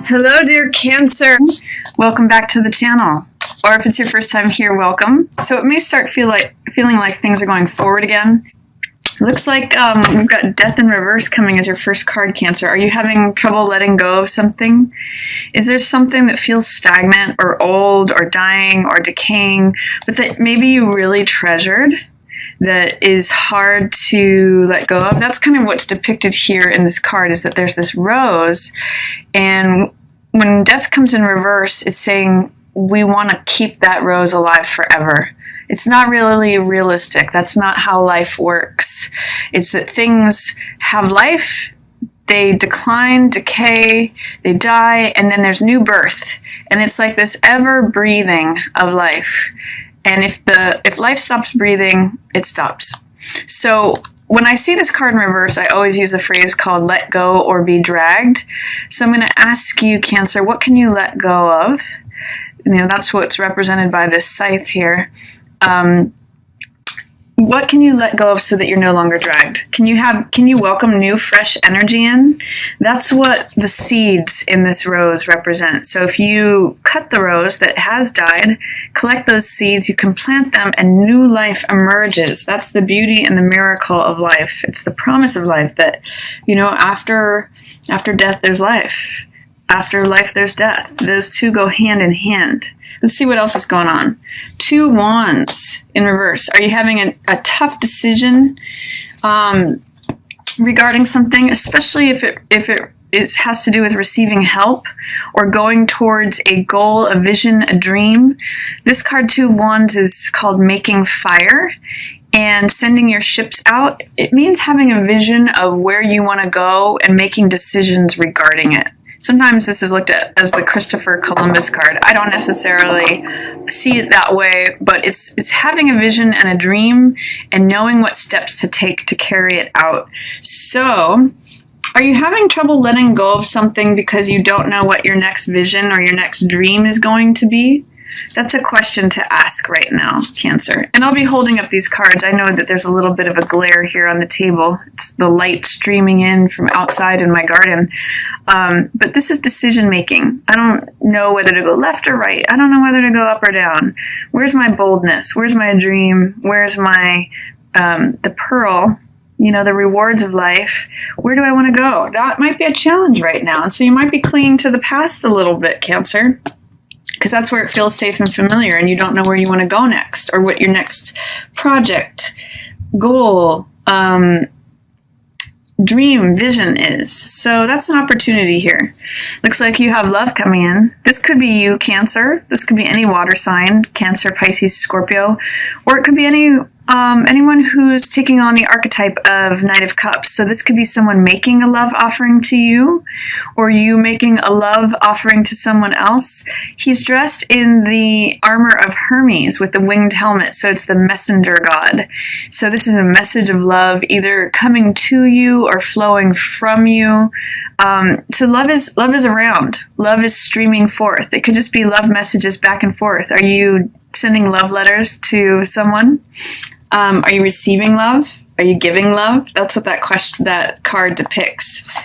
Hello, dear Cancer. Welcome back to the channel. Or if it's your first time here, welcome. So it may start feeling like things are going forward again. Looks like we've got Death in Reverse coming as your first card, Cancer. Are you having trouble letting go of something? Is there something that feels stagnant or old or dying or decaying, but that maybe you really treasured, that is hard to let go of? That's kind of what's depicted here in this card, is that there's this rose, and when death comes in reverse, it's saying we want to keep that rose alive forever. It's not really realistic. That's not how life works. It's that things have life, they decline, decay, they die, and then there's new birth. And it's like this ever breathing of life. And if life stops breathing, it stops. So when I see this card in reverse, I always use a phrase called let go or be dragged. So I'm going to ask you, Cancer, what can you let go of? That's what's represented by this scythe here. What can you let go of so that you're no longer dragged? Can you welcome new, fresh energy in? That's what the seeds in this rose represent. So if you cut the rose that has died, collect those seeds, you can plant them, and new life emerges. That's the beauty and the miracle of life. It's the promise of life that, after death, there's life. After life, there's death. Those two go hand in hand. Let's see what else is going on. 2 wands in reverse. Are you having a tough decision regarding something, especially if it has to do with receiving help or going towards a goal, a vision, a dream? This card, 2 wands, is called making fire and sending your ships out. It means having a vision of where you want to go and making decisions regarding it. Sometimes this is looked at as the Christopher Columbus card. I don't necessarily see it that way, but it's having a vision and a dream and knowing what steps to take to carry it out. So, are you having trouble letting go of something because you don't know what your next vision or your next dream is going to be? That's a question to ask right now, Cancer. And I'll be holding up these cards. I know that there's a little bit of a glare here on the table. It's the light streaming in from outside in my garden. But this is decision making. I don't know whether to go left or right. I don't know whether to go up or down. Where's my boldness? Where's my dream? Where's my the pearl? The rewards of life. Where do I want to go? That might be a challenge right now. And so you might be clinging to the past a little bit, Cancer, because that's where it feels safe and familiar, and you don't know where you want to go next or what your next project, goal, dream, vision is. So that's an opportunity here. Looks like you have love coming in. This could be you, Cancer. This could be any water sign, Cancer, Pisces, Scorpio, or it could be anyone who's taking on the archetype of Knight of Cups. So this could be someone making a love offering to you, or you making a love offering to someone else. He's dressed in the armor of Hermes with the winged helmet, so it's the messenger god. So this is a message of love, either coming to you or flowing from you. So love is around. Love is streaming forth. It could just be love messages back and forth. Are you sending love letters to someone? Are you receiving love? Are you giving love? That's what that card depicts.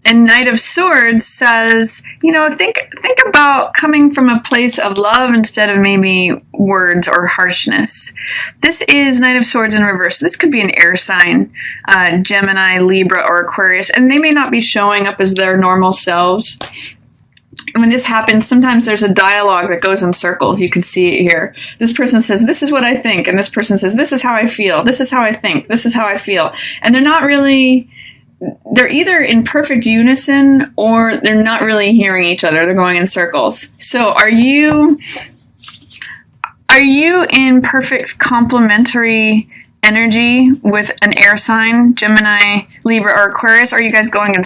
And Knight of Swords says, think about coming from a place of love instead of maybe words or harshness. This is Knight of Swords in reverse. This could be an air sign, Gemini, Libra, or Aquarius, and they may not be showing up as their normal selves. And when this happens, sometimes there's a dialogue that goes in circles. You can see it here. This person says, this is what I think. And this person says, this is how I feel. This is how I think. This is how I feel. And they're either in perfect unison or they're not really hearing each other. They're going in circles. So are you in perfect complementary energy with an air sign, Gemini, Libra, or Aquarius? Or are you guys going in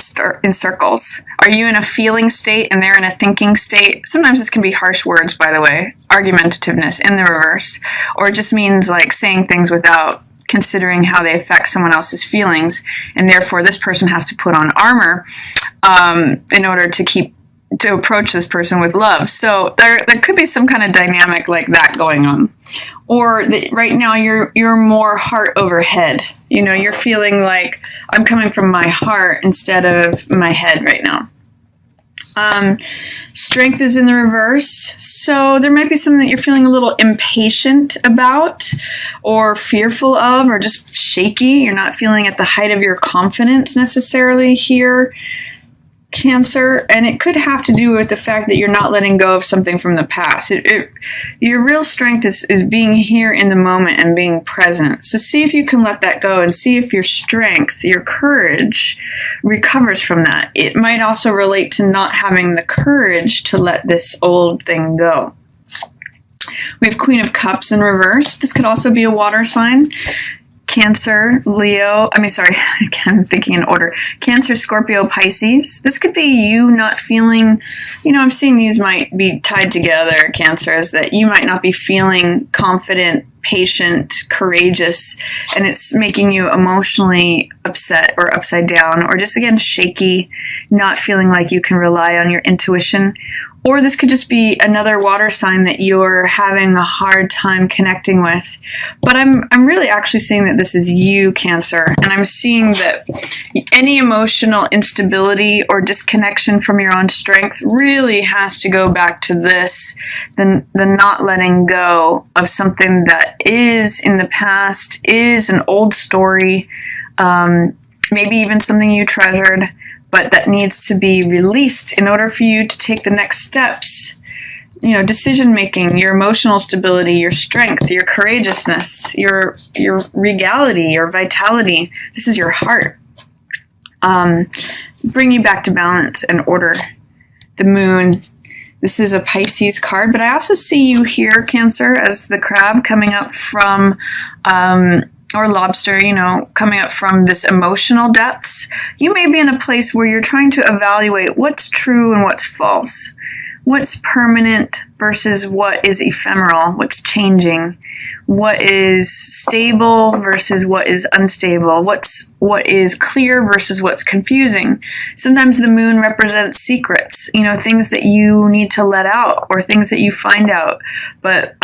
circles? Are you in a feeling state and they're in a thinking state? Sometimes this can be harsh words, by the way, argumentativeness in the reverse, or it just means like saying things without considering how they affect someone else's feelings, and therefore this person has to put on armor in order to approach this person with love. So there could be some kind of dynamic like that going on. Or right now you're more heart over head. You're feeling like I'm coming from my heart instead of my head right now. Strength is in the reverse. So there might be something that you're feeling a little impatient about or fearful of or just shaky. You're not feeling at the height of your confidence necessarily here, Cancer. And it could have to do with the fact that you're not letting go of something from the past. Your real strength is being here in the moment and being present. So see if you can let that go and see if your strength, your courage recovers from that. It might also relate to not having the courage to let this old thing go. We have Queen of Cups in reverse. This could also be a water sign. Cancer, Leo, I'm thinking in order. Cancer, Scorpio, Pisces. This could be you not feeling, I'm seeing these might be tied together, Cancer, is that you might not be feeling confident, patient, courageous, and it's making you emotionally upset or upside down, or just, again, shaky, not feeling like you can rely on your intuition. Or this could just be another water sign that you're having a hard time connecting with. But I'm really actually seeing that this is you, Cancer. And I'm seeing that any emotional instability or disconnection from your own strength really has to go back to this, the not letting go of something that is in the past, is an old story, maybe even something you treasured, but that needs to be released in order for you to take the next steps. Decision making, your emotional stability, your strength, your courageousness, your regality, your vitality. This is your heart. Bring you back to balance and order. The Moon. This is a Pisces card, but I also see you here, Cancer, as the crab coming up from or lobster, coming up from this emotional depths. You may be in a place where you're trying to evaluate what's true and what's false, what's permanent versus what is ephemeral, what's changing, what is stable versus what is unstable, what is clear versus what's confusing. Sometimes the moon represents secrets, things that you need to let out or things that you find out. But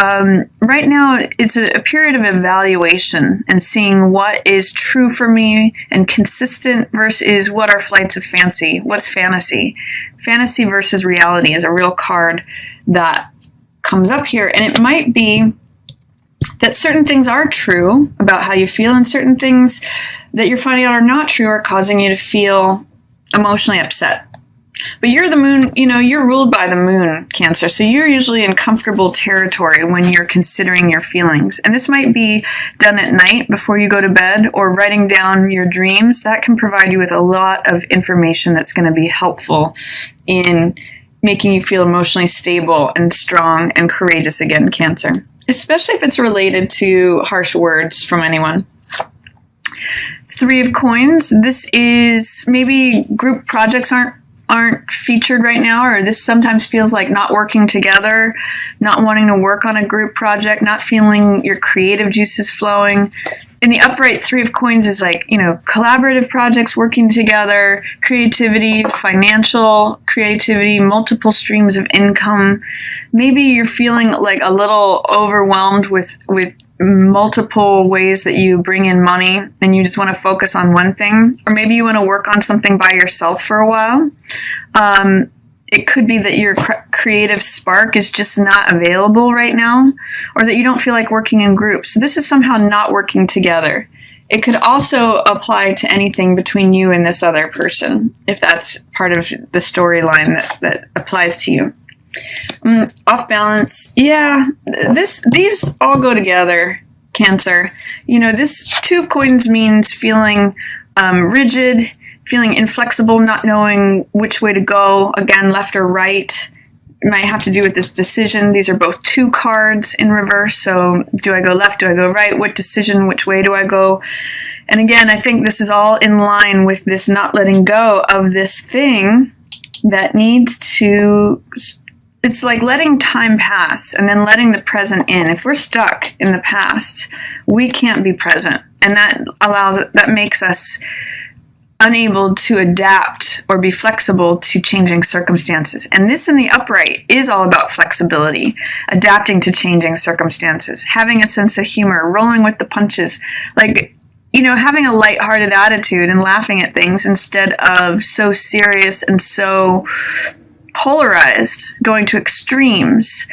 right now, it's a period of evaluation and seeing what is true for me and consistent versus what are flights of fancy, what's fantasy. Fantasy versus reality is a real card that comes up here, and it might be that certain things are true about how you feel and certain things that you're finding out are not true are causing you to feel emotionally upset. But you're the moon, you're ruled by the moon, Cancer, so you're usually in comfortable territory when you're considering your feelings. And this might be done at night before you go to bed or writing down your dreams. That can provide you with a lot of information that's going to be helpful in making you feel emotionally stable and strong and courageous again, Cancer. Especially if it's related to harsh words from anyone. Three of Coins. This is maybe group projects aren't featured right now, or this sometimes feels like not working together, not wanting to work on a group project, not feeling your creative juices flowing. In the upright, Three of Coins is like, collaborative projects, working together, creativity, financial creativity, multiple streams of income. Maybe you're feeling like a little overwhelmed with multiple ways that you bring in money and you just want to focus on one thing. Or maybe you want to work on something by yourself for a while. It could be that your creative spark is just not available right now, or that you don't feel like working in groups. So this is somehow not working together. It could also apply to anything between you and this other person, if that's part of the storyline that applies to you. Off balance. Yeah, these all go together, Cancer. This Two of Coins means feeling rigid, feeling inflexible, not knowing which way to go, again, left or right. It might have to do with this decision. These are both 2 cards in reverse, so do I go left, do I go right? What decision, which way do I go? And again, I think this is all in line with this not letting go of this thing that needs to... It's like letting time pass and then letting the present in. If we're stuck in the past, we can't be present. And that makes us unable to adapt or be flexible to changing circumstances. And this in the upright is all about flexibility, adapting to changing circumstances, having a sense of humor, rolling with the punches, having a lighthearted attitude and laughing at things instead of so serious and so polarized, going to extremes,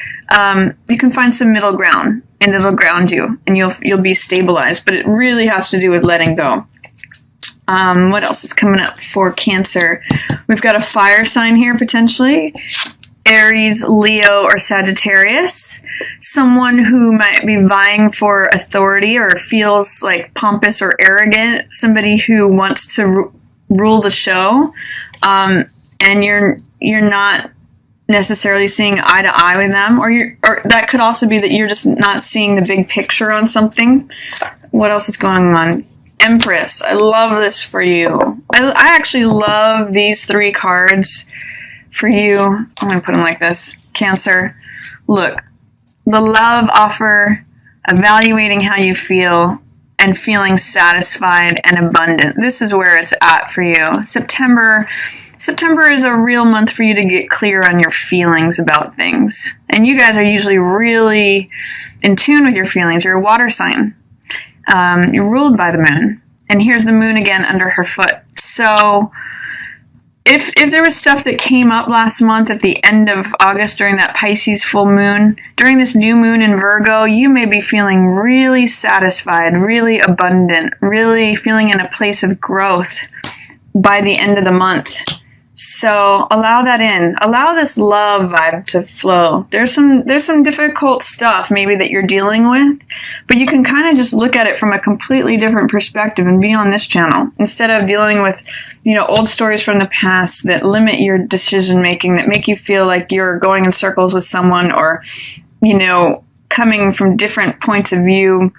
you can find some middle ground, and it'll ground you, and you'll be stabilized. But it really has to do with letting go. What else is coming up for Cancer? We've got a fire sign here, potentially. Aries, Leo, or Sagittarius. Someone who might be vying for authority or feels like pompous or arrogant. Somebody who wants to rule the show. And you're not necessarily seeing eye to eye with them. Or that could also be that you're just not seeing the big picture on something. What else is going on? Empress. I love this for you. I actually love these 3 cards for you. I'm going to put them like this. Cancer. Look, the love offer, evaluating how you feel, and feeling satisfied and abundant. This is where it's at for you. September is a real month for you to get clear on your feelings about things. And you guys are usually really in tune with your feelings. You're a water sign. You're ruled by the moon. And here's the moon again under her foot. So if there was stuff that came up last month at the end of August during that Pisces full moon, during this new moon in Virgo, you may be feeling really satisfied, really abundant, really feeling in a place of growth by the end of the month. So allow that in. Allow this love vibe to flow. There's some difficult stuff maybe that you're dealing with, but you can kind of just look at it from a completely different perspective and be on this channel instead of dealing with, old stories from the past that limit your decision making, that make you feel like you're going in circles with someone, or, coming from different points of view.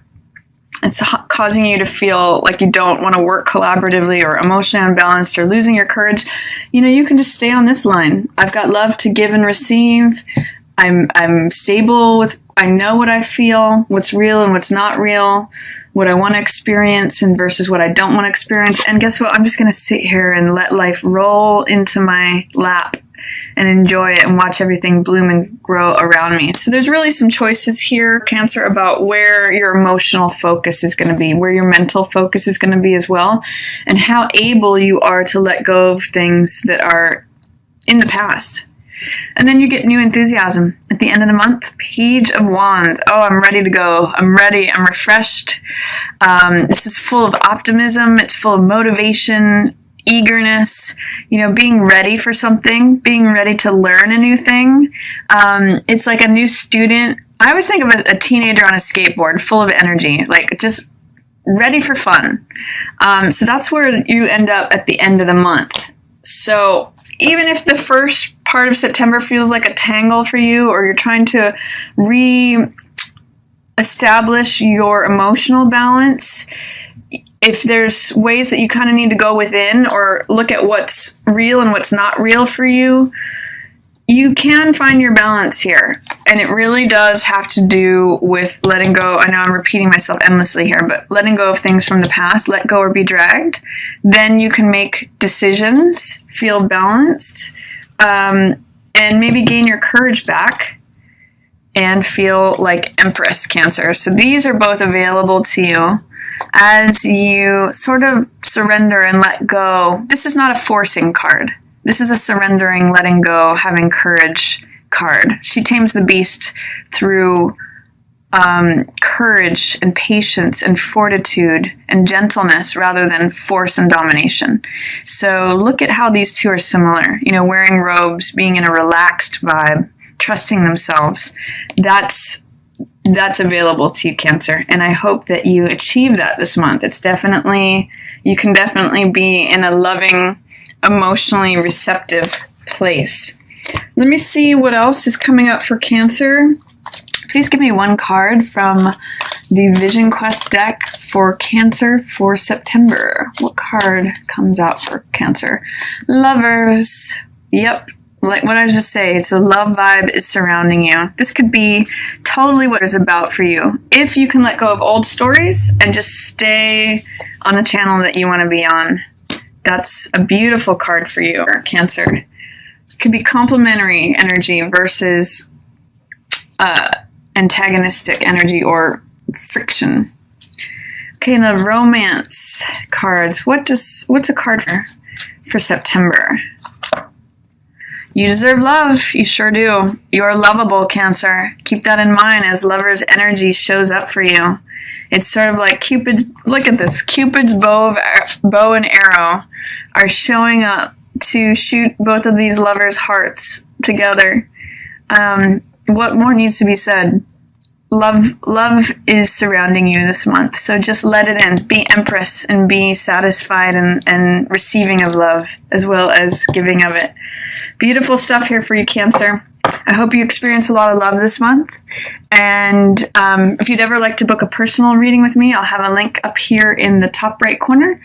It's causing you to feel like you don't want to work collaboratively, or emotionally unbalanced, or losing your courage. You can just stay on this line. I've got love to give and receive. I'm stable with, I know what I feel, what's real and what's not real, what I want to experience and versus what I don't want to experience. And guess what? I'm just going to sit here and let life roll into my lap and enjoy it and watch everything bloom and grow around me. So there's really some choices here, Cancer, about where your emotional focus is going to be, where your mental focus is going to be as well, and how able you are to let go of things that are in the past. And then you get new enthusiasm at the end of the month. Page of Wands. Oh, I'm ready to go. I'm ready. I'm refreshed. This is full of optimism. It's full of motivation, eagerness, being ready for something, being ready to learn a new thing. It's like a new student. I always think of a teenager on a skateboard, full of energy, like just ready for fun. So that's where you end up at the end of the month. So even if the first part of September feels like a tangle for you, or you're trying to re-establish your emotional balance, if there's ways that you kind of need to go within or look at what's real and what's not real for you, you can find your balance here. And it really does have to do with letting go. I know I'm repeating myself endlessly here, but letting go of things from the past, let go or be dragged. Then you can make decisions, feel balanced, and maybe gain your courage back and feel like Empress, Cancer. So these are both available to you as you sort of surrender and let go. This is not a forcing card. This is a surrendering, letting go, having courage card. She tames the beast through courage and patience and fortitude and gentleness rather than force and domination. So look at how these two are similar. Wearing robes, being in a relaxed vibe, trusting themselves. That's available to you, Cancer, and I hope that you achieve that this month. You can definitely be in a loving, emotionally receptive place. Let me see what else is coming up for Cancer. Please give me one card from the Vision Quest deck for Cancer for September. What card comes out for Cancer? Lovers. Yep. Like what I was just saying, it's a love vibe is surrounding you. This could be totally what it's about for you. If you can let go of old stories and just stay on the channel that you want to be on. That's a beautiful card for you, Cancer. It could be complementary energy versus antagonistic energy or friction. Okay, now romance cards. What's a card for September? You deserve love. You sure do. You're lovable, Cancer. Keep that in mind as lover's energy shows up for you. It's sort of like Cupid's, look at this, Cupid's bow and arrow are showing up to shoot both of these lovers' hearts together. What more needs to be said? Love is surrounding you this month, so just let it in. Be Empress and be satisfied and receiving of love as well as giving of it. Beautiful stuff here for you, Cancer. I hope you experience a lot of love this month. And if you'd ever like to book a personal reading with me, I'll have a link up here in the top right corner.